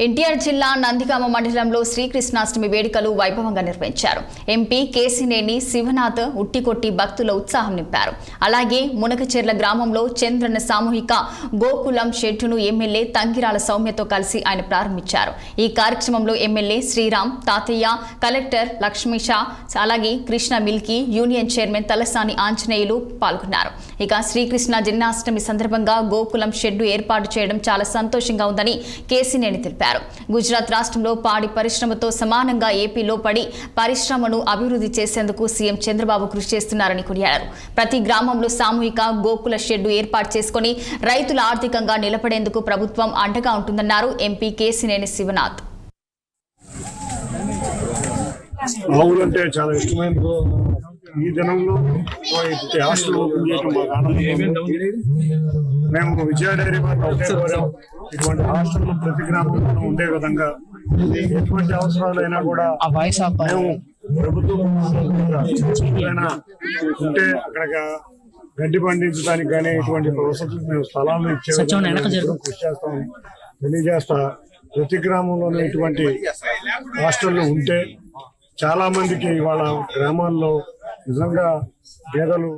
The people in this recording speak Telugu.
ఎన్టీఆర్ జిల్లా నందిగామ మండలంలో శ్రీకృష్ణాష్టమి వేడుకలు వైభవంగా నిర్వహించారు. ఎంపీ కేసినేని శివనాథ్ ఉట్టికొట్టి భక్తుల ఉత్సాహం నింపారు. అలాగే మునకచెర్ల గ్రామంలో చంద్రన సామూహిక గోకులం షెడ్డును ఎమ్మెల్యే తంగిరాల సౌమ్యతో కలిసి ఆయన ప్రారంభించారు. ఈ కార్యక్రమంలో ఎమ్మెల్యే శ్రీరామ్, తాతయ్య, కలెక్టర్ లక్ష్మీష, అలాగే Krishna Milky, union chairman Talasani Anjaneyulu పాల్గొన్నారు. ఇక శ్రీకృష్ణ జన్మాష్టమి సందర్భంగా గోకులం షెడ్డు ఏర్పాటు చేయడం చాలా సంతోషంగా ఉందని కేసినేని తెలిపారు. గుజరాత్ రాష్ట్రంలో పాడి పరిశ్రమతో సమానంగా ఏపీలో పడి పరిశ్రమను అభివృద్ధి చేసేందుకు సీఎం చంద్రబాబు కృషి చేస్తున్నారని కొనియాడారు. ప్రతి గ్రామంలో సామూహిక గోకుల షెడ్డు ఏర్పాటు చేసుకుని రైతుల ఆర్థికంగా నిలబడేందుకు ప్రభుత్వం అండగా ఉంటుందన్నారు ఎంపీ కేసినేని శివనాథ్. ఆవులంటే చాలా ఇష్టమైన ఈ దినంలో హాస్టల్ ఓపెన్ చేయడం మాకు ఆనందం. మేము విజయ డైరీ ఇటువంటి హాస్టల్ ప్రతి గ్రామంలో ఉండే విధంగా ఎటువంటి అవసరాలైనా కూడా మేము ప్రభుత్వం ఉంటే అక్కడ గడ్డి పండించడానికి కానీ ఇటువంటి వసతులు మేము స్థలాలను ఇచ్చే కృషి చేస్తామని తెలియజేస్తా. ప్రతి గ్రామంలోనూ ఇటువంటి హాస్టళ్లు ఉంటే చాలా మందికి వాళ్ళ గ్రామాల్లో నిజంగా పేదలు